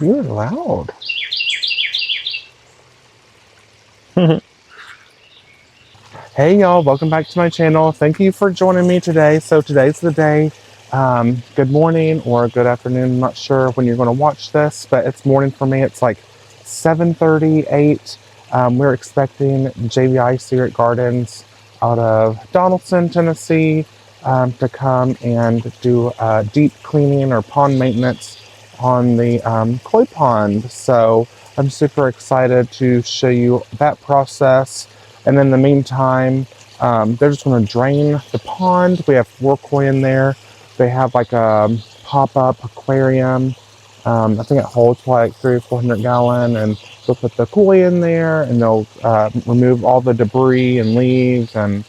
You're loud. Hey y'all, welcome back to my channel. Thank you for joining me today. So today's the day. Good morning or good afternoon. I'm not sure when you're going to watch this, but it's morning for me. It's like 7:38. We're expecting JBI Secret Gardens out of Donaldson, Tennessee, to come and do deep cleaning or pond maintenance on the koi pond. So I'm super excited to show you that process. And in the meantime, they're just going to drain the pond. We have 4 koi in there. They have like a pop-up aquarium. I think it holds like 300 or 400 gallon, and they'll put the koi in there, and they'll remove all the debris and leaves and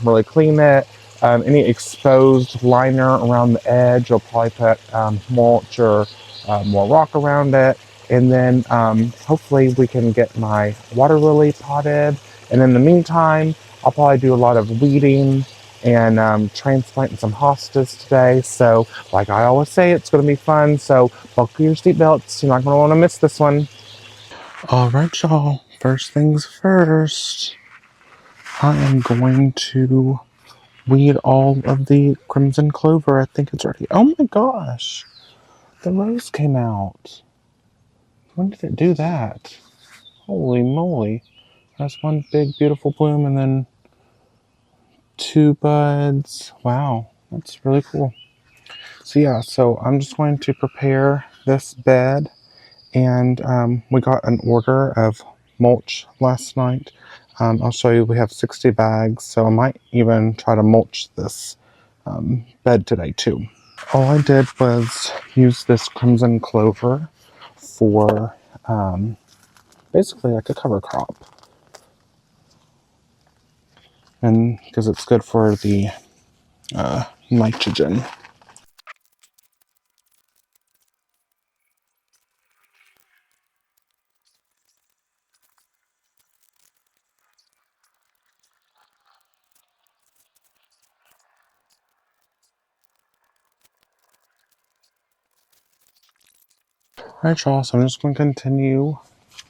really clean it. Any exposed liner around the edge, you'll probably put mulch or more rock around it. And then hopefully we can get my water lily potted. And in the meantime, I'll probably do a lot of weeding and transplanting some hostas today. So like I always say, it's going to be fun. So buckle your seatbelts. You're not going to want to miss this one. All right, y'all. First things first. I am going to weed all of the crimson clover. I think it's ready. Oh my gosh. The rose came out. When did it do that? Holy moly. That's one big beautiful bloom and then 2 buds. Wow, that's really cool. So yeah, so I'm just going to prepare this bed, and we got an order of mulch last night. I'll show you, we have 60 bags, so I might even try to mulch this bed today too. All I did was use this crimson clover for basically like a cover crop. And because it's good for the nitrogen. Alright y'all, so I'm just going to continue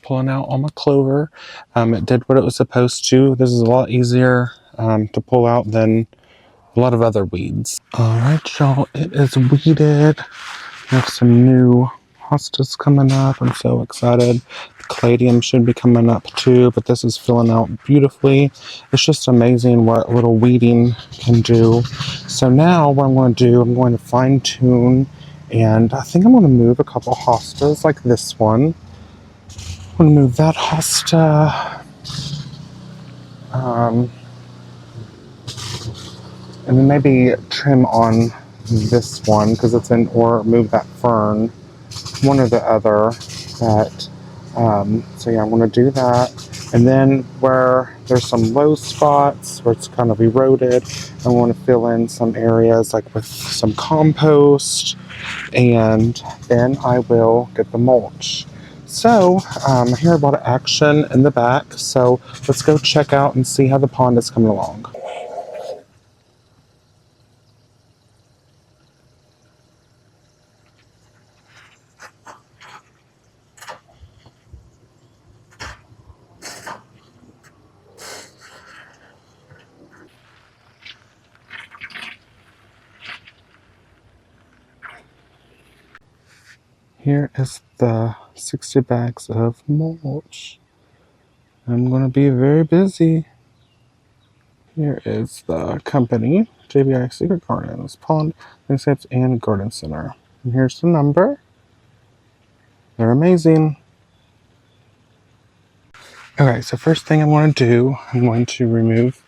pulling out all my clover. It did what it was supposed to. This is a lot easier to pull out than a lot of other weeds. Alright y'all, it is weeded. We have some new hostas coming up. I'm so excited. The caladium should be coming up too, but this is filling out beautifully. It's just amazing what a little weeding can do. So now what I'm going to do, I'm going to fine tune, and I think I'm going to move a couple hostas like this one. I'm going to move that hosta. And then maybe trim on this one because it's in, or move that fern, one or the other. But so yeah, I'm going to do that. And then where there's some low spots where it's kind of eroded, I want to fill in some areas like with some compost, and then I will get the mulch. So I hear a lot of action in the back, so let's go check out and see how the pond is coming along. Here is the 60 bags of mulch. I'm going to be very busy. Here is the company, JBI Secret Gardens, Pond, Landscapes, and Garden Center. And here's the number. They're amazing. Okay, so first thing I want to do, I'm going to remove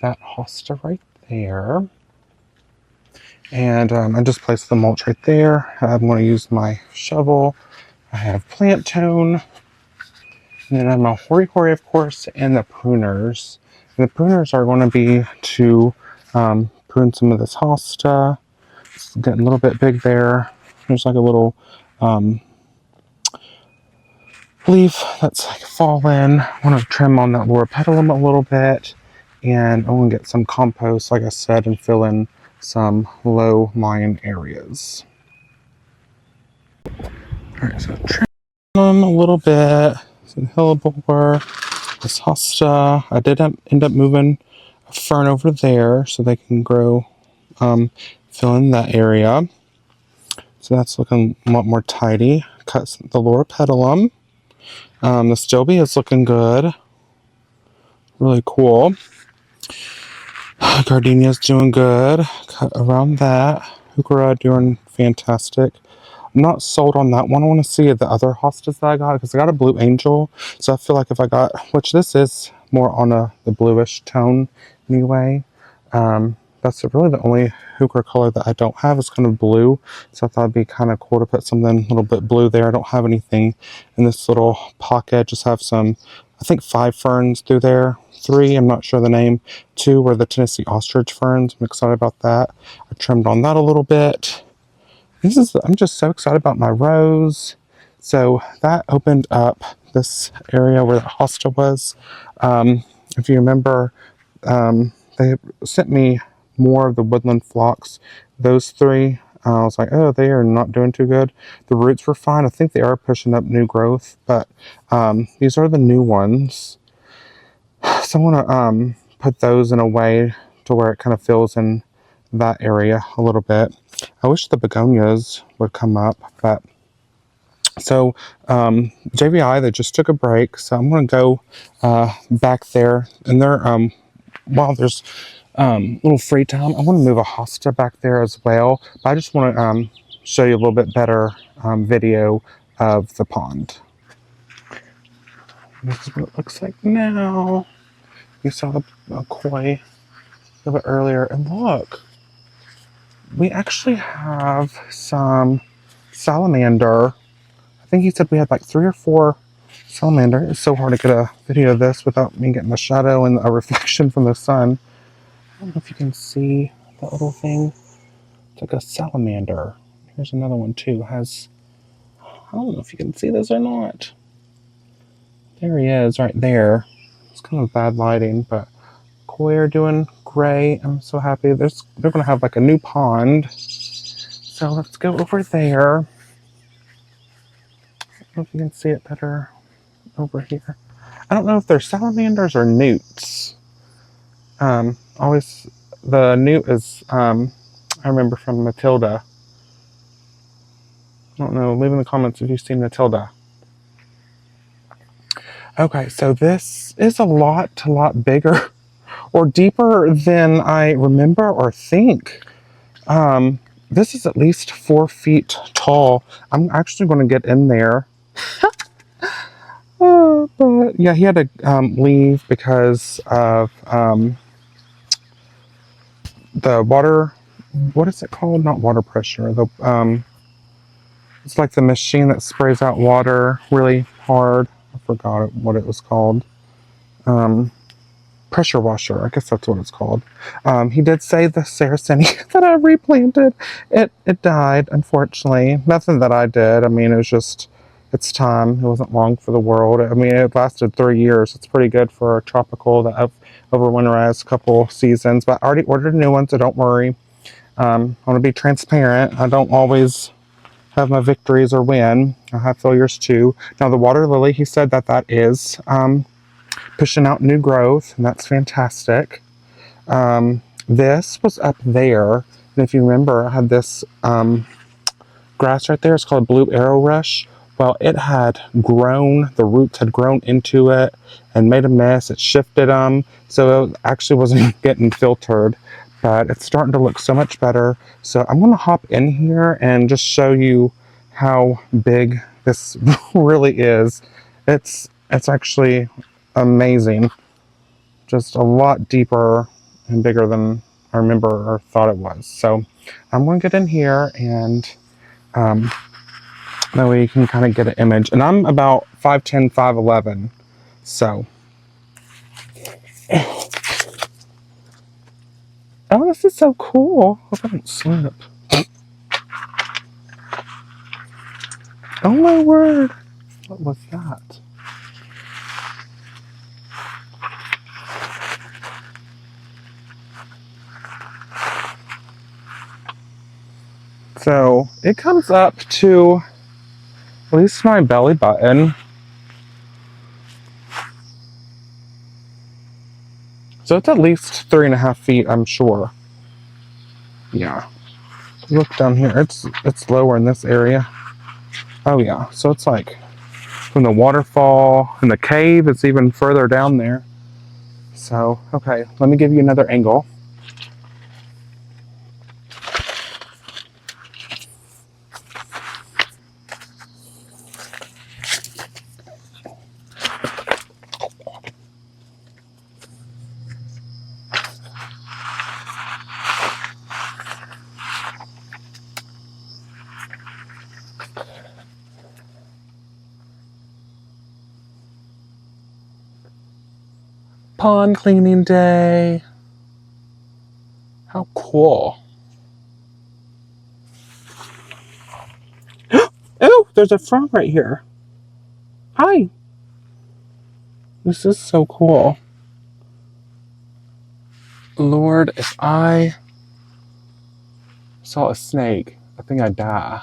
that hosta right there. And I just placed the mulch right there. I'm going to use my shovel. I have plant tone. And then I have my hori-hori, of course, and the pruners. And the pruners are going to be to prune some of this hosta. It's getting a little bit big there. There's like a little leaf that's like fallen. I want to trim on that lower petalum a little bit. And I want to get some compost, like I said, and fill in some low-lying areas. Alright, so trim them a little bit. Some hellebore, this hosta. I did end up moving a fern over there so they can grow, fill in that area. So that's looking a lot more tidy. Cut the lower petalum. The stilby is looking good. Really cool. Gardenia's doing good. Cut around that. Heuchera doing fantastic. I'm not sold on that one. I want to see the other hostas that I got because I got a blue angel. So I feel like if I got, which this is more on the bluish tone anyway. That's really the only heuchera color that I don't have is kind of blue. So I thought it'd be kind of cool to put something a little bit blue there. I don't have anything in this little pocket. Just have some, I think 5 ferns through there. 3, I'm not sure the name. 2 were the Tennessee ostrich ferns. I'm excited about that. I trimmed on that a little bit. I'm just so excited about my rose. So that opened up this area where the hosta was. If you remember, they sent me more of the woodland phlox. Those 3, I was like, oh, they are not doing too good. The roots were fine. I think they are pushing up new growth, but these are the new ones. So I want to put those in a way to where it kind of fills in that area a little bit. I wish the begonias would come up, but so JVI, they just took a break, so I'm going to go back there, and they're while there's little free time, I want to move a hosta back there as well. But I just want to show you a little bit better video of the pond. This is what it looks like now. You saw the koi a little bit earlier, and look, we actually have some salamander. I think he said we had like 3 or 4 salamander. It's so hard to get a video of this without me getting a shadow and a reflection from the sun. I don't know if you can see that little thing. It's like a salamander. Here's another one too. I don't know if you can see this or not. There he is right there. It's kind of bad lighting, but koi are doing great. I'm so happy. They're going to have like a new pond. So let's go over there. I don't know if you can see it better over here. I don't know if they're salamanders or newts. Always the newt is I remember from Matilda. I don't know, leave in the comments if you've seen Matilda. Okay, so this is a lot bigger or deeper than I remember or think. This is at least 4 feet tall. I'm actually going to get in there. But yeah, he had to leave because of the water. What is it called? Not water pressure. It's like the machine that sprays out water really hard. I forgot what it was called. Pressure washer. I guess that's what it's called. He did say the Saraceni that I replanted, it died, unfortunately. Nothing that I did. I mean, it was just, it's time. It wasn't long for the world. I mean, it lasted 3 years. It's pretty good for a tropical that I've overwinterized a couple seasons, but I already ordered a new one, so don't worry. I want to be transparent. I don't always have my victories or win. I have failures too. Now the water lily, he said that is pushing out new growth, and that's fantastic. This was up there, and if you remember, I had this grass right there. It's called Blue Arrow Rush. Well, it had grown, the roots had grown into it and made a mess. It shifted them, so it actually wasn't getting filtered, but it's starting to look so much better. So I'm going to hop in here and just show you how big this really is. It's actually amazing. Just a lot deeper and bigger than I remember or thought it was. So I'm going to get in here and that way you can kind of get an image. And I'm about 5'10", 5'11". So. Oh, this is so cool. Hope I don't slip. Oh my word. What was that? So it comes up to At least my belly button. So it's at least 3.5 feet, I'm sure. Yeah. Look down here. It's lower in this area. Oh yeah. So it's like from the waterfall and the cave, it's even further down there. So, okay, let me give you another angle. Pond cleaning day. How cool. Oh, there's a frog right here. Hi. This is so cool. Lord, if I saw a snake, I think I'd die.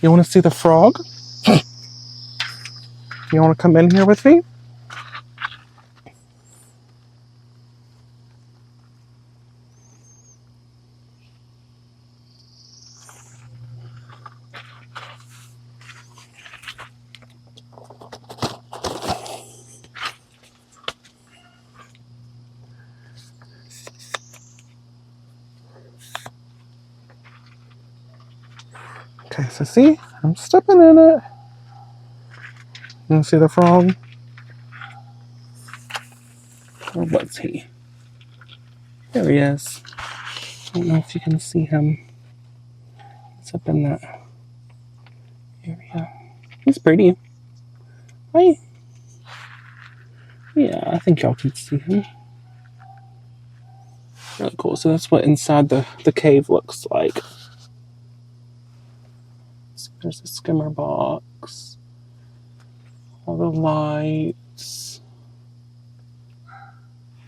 You want to see the frog? You want to come in here with me? Okay, so see, I'm stepping in it. You want to see the frog? Or what's he? There he is. I don't know if you can see him. He's up in that area. He's pretty. Hi. Yeah, I think y'all can see him. Really cool. So that's what inside the cave looks like. So there's a skimmer box. All the lights.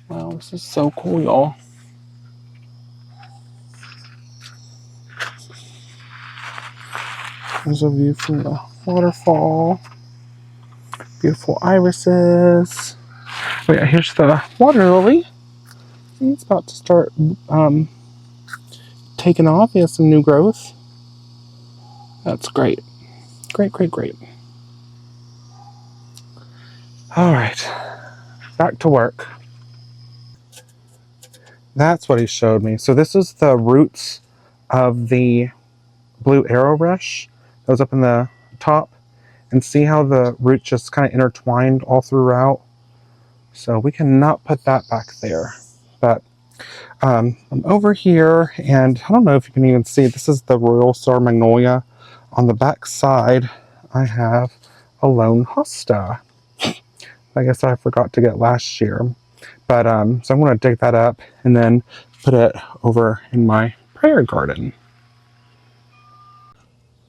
Wow, this is so cool, y'all. There's a view from the waterfall. Beautiful irises. Oh yeah, here's the water lily. It's about to start taking off. He has some new growth. That's great. Great, great, great. All right, back to work. That's what he showed me. So this is the roots of the blue arrow rush that was up in the top. And see how the roots just kind of intertwined all throughout. So we cannot put that back there. But I'm over here, and I don't know if you can even see, this is the Royal Star Magnolia. On the back side, I have a lone hosta. I guess I forgot to get last year. But so I'm going to dig that up and then put it over in my prayer garden.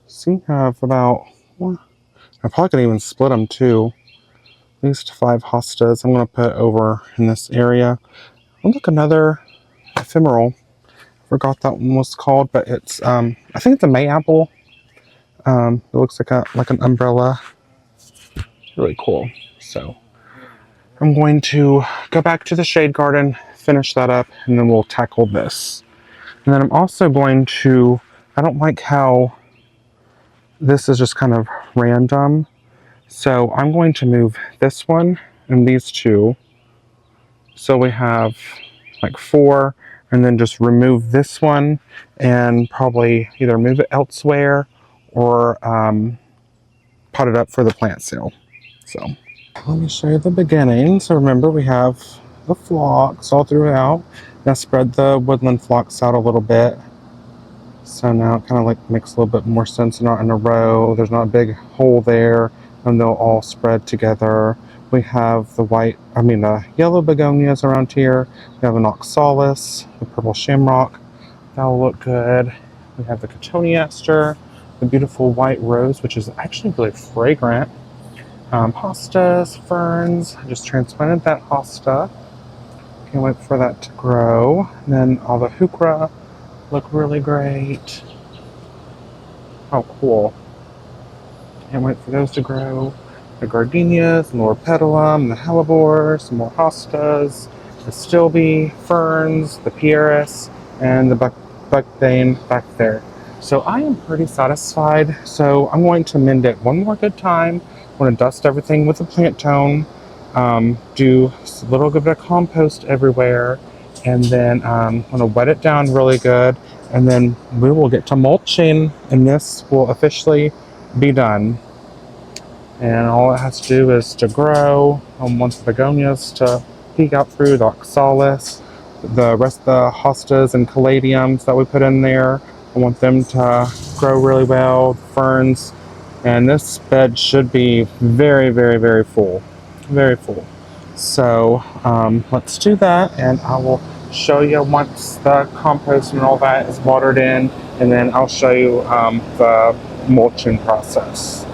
See, I have about, I probably could even split them too. At least 5 hostas I'm going to put over in this area. Oh, look, another ephemeral. Forgot that one was called, but it's I think it's a May apple. It looks like an umbrella. Really cool. So I'm going to go back to the shade garden, finish that up, and then we'll tackle this. And then I'm also going to, I don't like how this is just kind of random. So I'm going to move this one and these two. So we have like 4, and then just remove this one and probably either move it elsewhere or pot it up for the plant sale. So let me show you the beginning. So remember, we have the phlox all throughout. Now spread the woodland phlox out a little bit. So now it kind of like makes a little bit more sense, not in a row. There's not a big hole there, and they'll all spread together. We have the yellow begonias around here. We have an oxalis, the purple shamrock. That'll look good. We have the cotoneaster, the beautiful white rose, which is actually really fragrant. Hostas, ferns. I just transplanted that hosta. Can't wait for that to grow. And then all the heuchera look really great. How cool. Can't wait for those to grow. The gardenias, more petalum, the hellebores, some more hostas, the stilbe, ferns, the pieris, and the buckthane back there. So I am pretty satisfied. So I'm going to mend it one more good time. I'm going to dust everything with a plant tone, do a little bit of compost everywhere, and then I'm going to wet it down really good. And then we will get to mulching, and this will officially be done. And all it has to do is to grow. I want the begonias to peek out through the oxalis, the rest of the hostas and caladiums that we put in there. I want them to grow really well, ferns, and this bed should be very, very, very full, very full. So let's do that, and I will show you once the compost and all that is watered in, and then I'll show you the mulching process.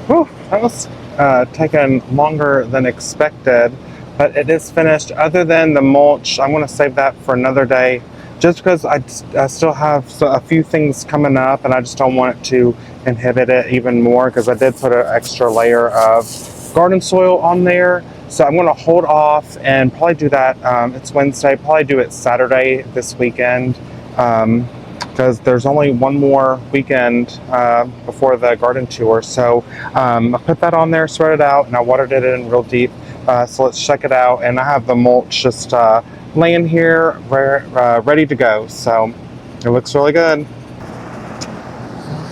Whew, that was taking longer than expected, but it is finished. Other than the mulch, I'm going to save that for another day, just because I still have a few things coming up, and I just don't want it to inhibit it even more, because I did put an extra layer of garden soil on there. So I'm going to hold off and probably do that. It's Wednesday, probably do it Saturday this weekend. Because there's only one more weekend before the garden tour. So I put that on there, spread it out, and I watered it in real deep. So let's check it out. And I have the mulch just laying here ready to go. So it looks really good.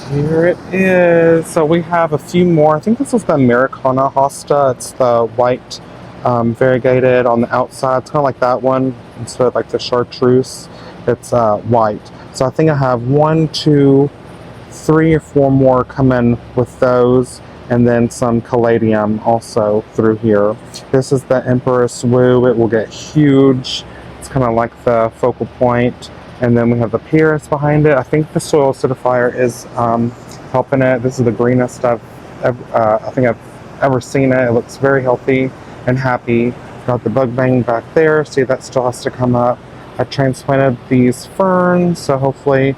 Here it is. So we have a few more. I think this is the Americana hosta. It's the white variegated on the outside. It's kind of like that one instead of like the chartreuse. It's white. So I think I have 1, 2, 3 or 4 more coming with those, and then some caladium also through here. This is the Empress Woo. It will get huge. It's kind of like the focal point. And then we have the Pieris behind it. I think the soil acidifier is helping it. This is the greenest I think I've ever seen it. It looks very healthy and happy. Got the bug bang back there. See, that still has to come up. I transplanted these ferns, so hopefully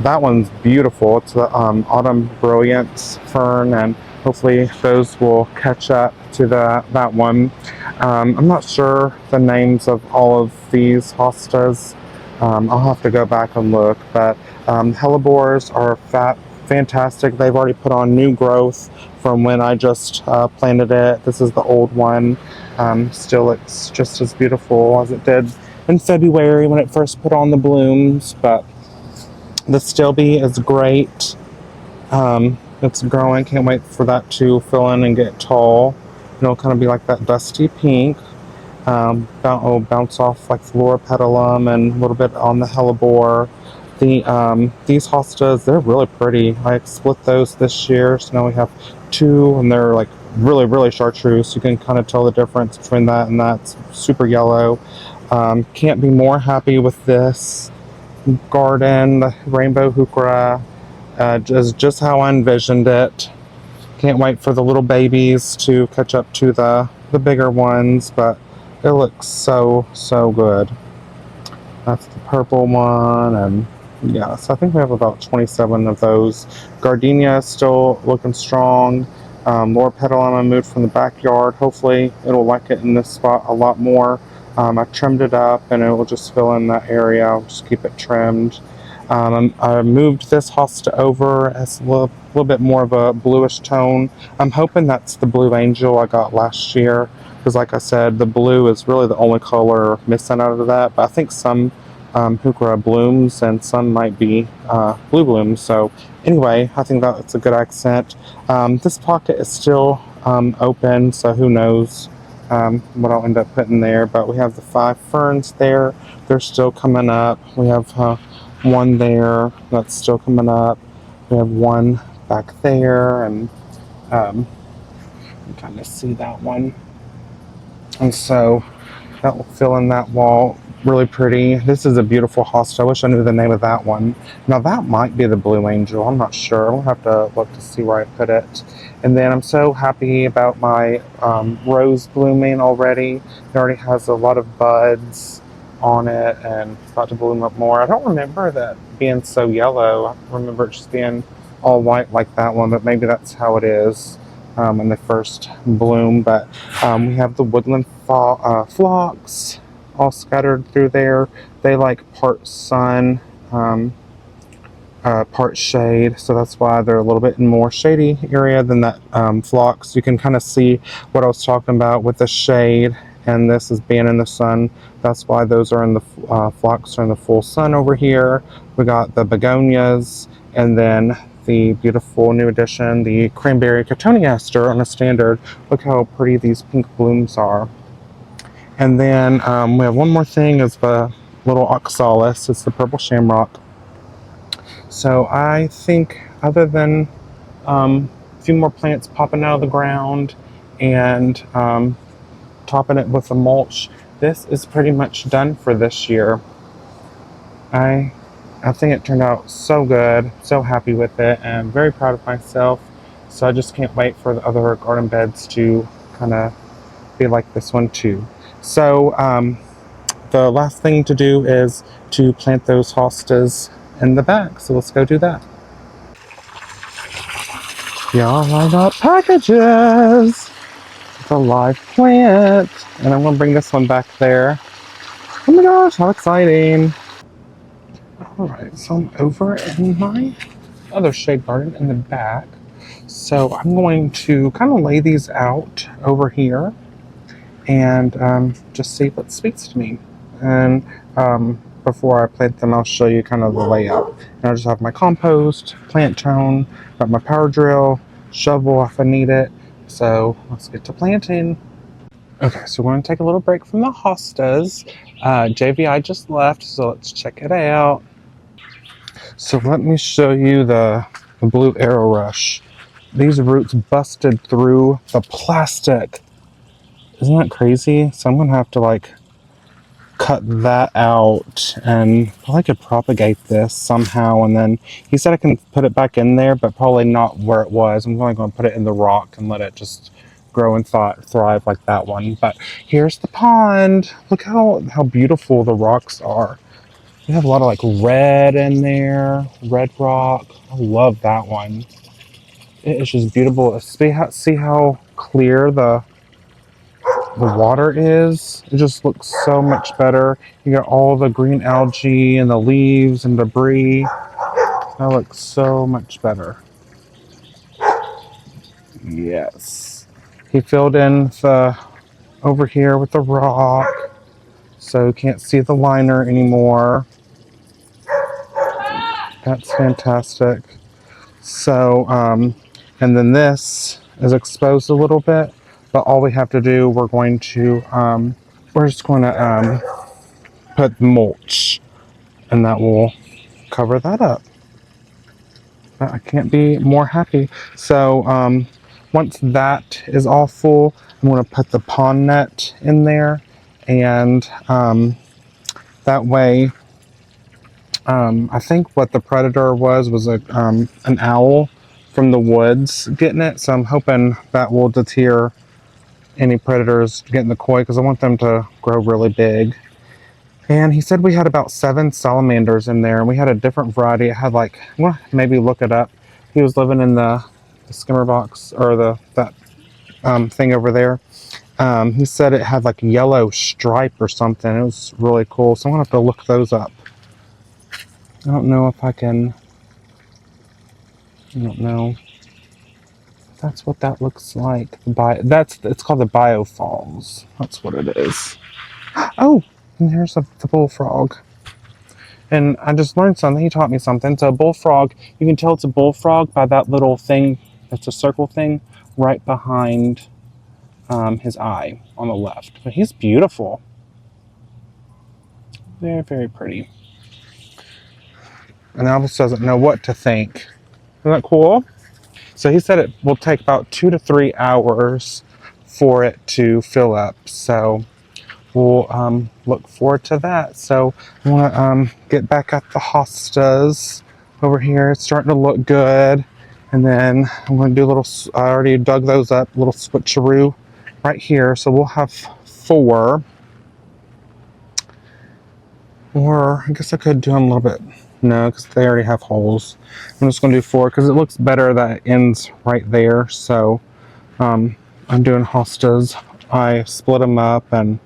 that one's beautiful. It's the Autumn Brilliance fern, and hopefully those will catch up to that one. I'm not sure the names of all of these hostas. I'll have to go back and look, but hellebores are fantastic. They've already put on new growth from when I just planted it. This is the old one. Still, it's just as beautiful as it did in February when it first put on the blooms, but the stilbe is great. It's growing. Can't wait for that to fill in and get tall. It'll kind of be like that dusty pink. It'll bounce off like flora petalum and a little bit on the hellebore. These hostas, they're really pretty. I split those this year, so now we have 2, and they're like really, really chartreuse. You can kind of tell the difference between that and that. It's super yellow. Can't be more happy with this garden. The rainbow heuchera is just how I envisioned it. Can't wait for the little babies to catch up to the bigger ones, but it looks so good. That's the purple one, and yeah, so I think we have about 27 of those. Gardenia is still looking strong. More petalum I moved from the backyard. Hopefully it'll like it in this spot a lot more. I trimmed it up, and it will just fill in that area. I'll just keep it trimmed. I moved this hosta over as a little bit more of a bluish tone. I'm hoping that's the blue angel I got last year, because like I said, the blue is really the only color missing out of that. But I think some heuchera blooms and some might be blue blooms. So anyway, I think that's a good accent. This pocket is still open, so who knows what I'll end up putting there. But we have the 5 ferns there. They're still coming up. We have one there that's still coming up. We have one back there, and you can kind of see that one. And so that will fill in that wall. Really pretty. This is a beautiful hosta. I wish I knew the name of that one. Now that might be the blue angel. I'm not sure. I'll have to look to see where I put it. And then I'm so happy about my rose blooming already. It already has a lot of buds. on it and it's about to bloom up more. I don't remember that being so yellow. I remember it just being all white like that one, but maybe that's how it is in the first bloom. But we have the woodland phlox all scattered through there. They like part sun, part shade, so that's why they're a little bit more shady area than that phlox. You can kind of see what I was talking about with the shade, and this is being in the sun. That's why those are in the phlox are in the full sun over here. We got the begonias, and then the beautiful new addition, the cranberry cotoneaster on a standard. Look how pretty these pink blooms are. And then we have one more thing, is the little oxalis. It's the purple shamrock. So I think, other than a few more plants popping out of the ground and topping it with a mulch, this is pretty much done for this year. I think it turned out so good, so happy with it, and I'm very proud of myself. So I just can't wait for the other garden beds to kind of be like this one too. So the last thing to do is to plant those hostas in the bag. So let's go do that. Y'all, I got packages. It's a live plant. And I'm gonna bring this one back there. Oh my gosh, how exciting. Alright, so I'm over in my other shade garden in the back. So I'm going to kind of lay these out over here and just see what speaks to me. And before I plant them, I'll show you kind of the layout. And I'll just have my compost, plant tone, got my power drill, shovel if I need it. So let's get to planting. Okay, so we're going to take a little break from the hostas. JVI just left, so let's check it out. So let me show you the blue arrow rush. These roots busted through the plastic. Isn't that crazy? So I'm going to have to like cut that out, and I could propagate this somehow, and then he said I can put it back in there, but probably not where it was. I'm only going to put it in the rock and let it just grow and thrive like that one. But here's the pond. Look how beautiful the rocks are. We have a lot of like red in there, red rock. I love that one. It is just beautiful. See how clear the water is. It just looks so much better. You got all the green algae and the leaves and debris. That looks so much better. Yes. He filled in the over here with the rock, so you can't see the liner anymore. That's fantastic. So, and then this is exposed a little bit, but all we have to do, we're just going to put mulch, and that will cover that up. But I can't be more happy. So once that is all full, I'm going to put the pond net in there, and that way, I think what the predator was an owl from the woods getting it. So I'm hoping that will deter any predators getting the koi, because I want them to grow really big. And he said we had about 7 salamanders in there, and we had a different variety. It had like, well, maybe look it up. He was living in the skimmer box, or that thing over there. He said it had like yellow stripe or something. It was really cool. So I'm gonna have to look those up. I don't know if I can. I don't know. That's what that looks like. It's called the biofalls. That's what it is. Oh, and here's the bullfrog. And I just learned something. He taught me something. So a bullfrog, you can tell it's a bullfrog by that little thing. It's a circle thing right behind his eye on the left. But he's beautiful. Very, very pretty. And Elvis doesn't know what to think. Isn't that cool? So he said it will take about 2 to 3 hours for it to fill up. So we'll look forward to that. So I want to get back at the hostas over here. It's starting to look good. And then I'm going to do I already dug those up, a little switcheroo right here. So we'll have 4. Or I guess I could do them a little bit. No, because they already have holes. I'm just going to do 4 because it looks better that it ends right there. So I'm doing hostas. I split them up and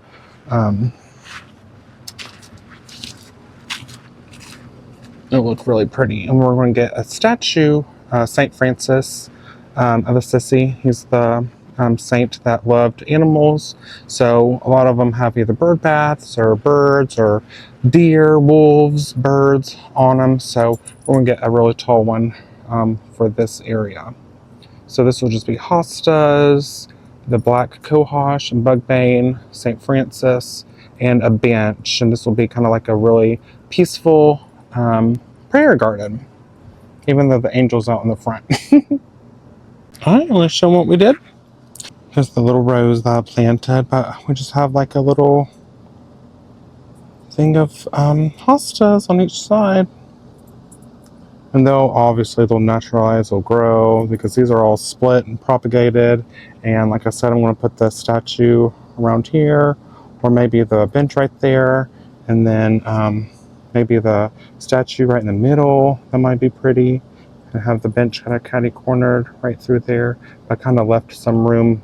it'll look really pretty. And we're going to get a statue, St. Francis of Assisi. He's the saint that loved animals. So a lot of them have either bird baths or birds or deer, wolves, birds on them. So we're going to get a really tall one for this area. So this will just be hostas, the black cohosh and bugbane, St. Francis, and a bench. And this will be kind of like a really peaceful prayer garden, even though the angel's out in the front. Alright, let's show them what we did. Here's the little rose that I planted, but we just have like a little thing of hostas on each side. And they'll naturalize, they'll grow, because these are all split and propagated. And like I said, I'm going to put the statue around here, or maybe the bench right there, and then maybe the statue right in the middle. That might be pretty. And have the bench kind of catty-cornered right through there. I kind of left some room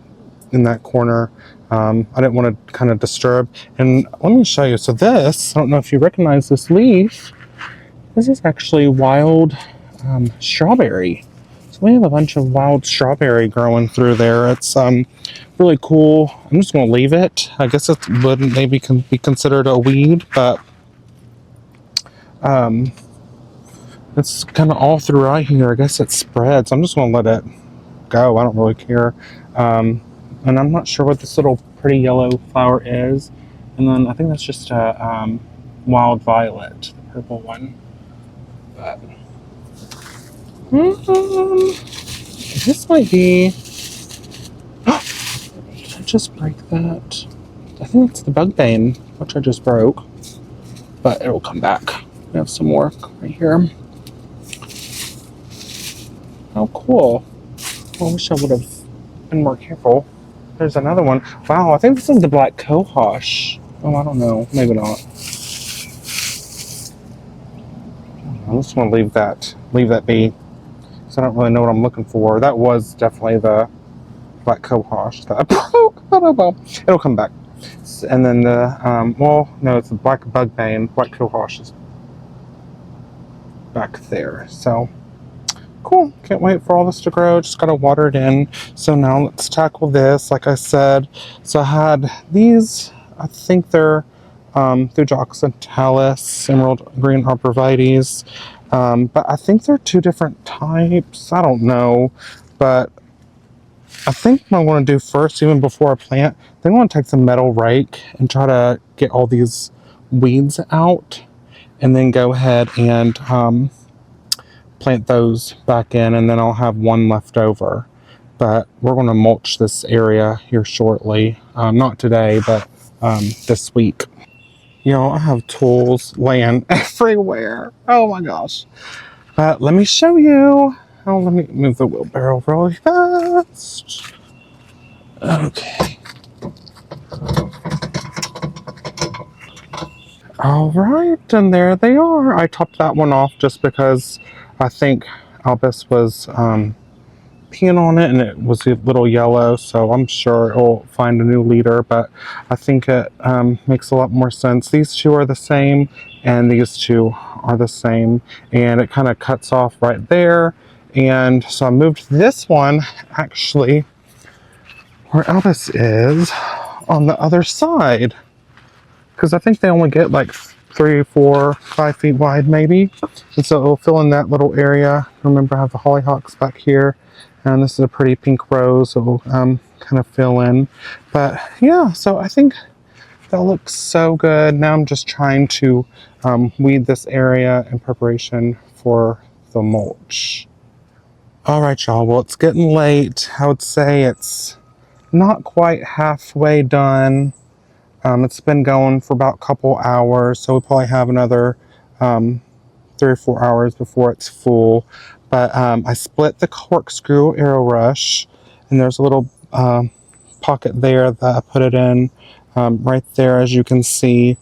in that corner. I didn't want to kind of disturb. And let me show you. So this, I don't know if you recognize this leaf. This is actually wild strawberry. So we have a bunch of wild strawberry growing through there. It's really cool. I'm just going to leave it. I guess it would maybe be considered a weed, but it's kind of all throughout here. I guess it spreads. I'm just going to let it go. I don't really care. And I'm not sure what this little pretty yellow flower is. And then I think that's just a wild violet, the purple one. But this might be. Did I just break that? I think that's the bugbane, which I just broke. But it'll come back. We have some more right here. Oh, cool. I wish I would have been more careful. There's another one. Wow, I think this is the black cohosh. Oh, I don't know. Maybe not. I'm just going to leave that be. Because I don't really know what I'm looking for. That was definitely the black cohosh that I broke. It'll come back. And then it's the black bugbane. Black cohosh is back there. So, cool. Can't wait for all this to grow. Just got to water it in. So now let's tackle this. Like I said, so I had these, I think they're Thujoxia talus, emerald green arborvitaes. But I think they're 2 different types. I don't know. But I think what I want to do first, even before I plant, I want to take some metal rake and try to get all these weeds out. And then go ahead and plant those back in. And then I'll have one left over. But we're going to mulch this area here shortly. Not today, but this week. I have tools laying everywhere. Oh my gosh. But let me show you. Oh, let me move the wheelbarrow really fast. Okay. All right, and there they are. I topped that one off just because I think Albus was peeing on it and it was a little yellow, so I'm sure it will find a new leader, but I think it makes a lot more sense. These 2 are the same and these 2 are the same, and it kind of cuts off right there. And so I moved this one actually where Albus is on the other side, because I think they only get like 3, 4, 5 feet wide maybe, and so it'll fill in that little area. Remember, I have the hollyhocks back here. And this is a pretty pink rose, so we'll kind of fill in. But yeah, so I think that looks so good. Now I'm just trying to weed this area in preparation for the mulch. All right, y'all. Well, it's getting late. I would say it's not quite halfway done. It's been going for about a couple hours, so we'll probably have another 3 or 4 hours before it's full. But I split the corkscrew arrow rush, and there's a little pocket there that I put it in right there, as you can see.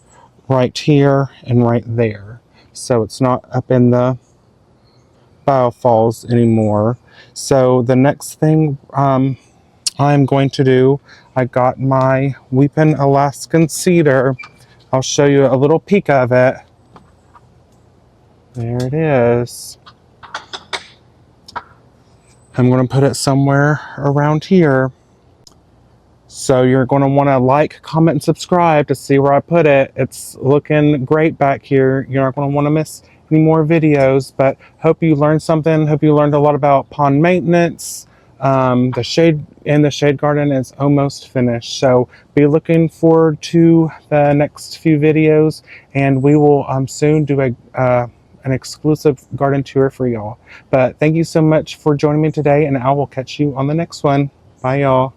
right here and right there. So it's not up in the biofalls anymore. So the next thing I'm going to do, I got my Weeping Alaskan cedar. I'll show you a little peek of it. There it is. I'm going to put it somewhere around here. So you're going to want to like, comment, and subscribe to see where I put it. It's looking great back here. You're not going to want to miss any more videos, but hope you learned something. Hope you learned a lot about pond maintenance. The shade garden is almost finished. So be looking forward to the next few videos, and we will soon do an exclusive garden tour for y'all. But thank you so much for joining me today, and I will catch you on the next one. Bye, y'all.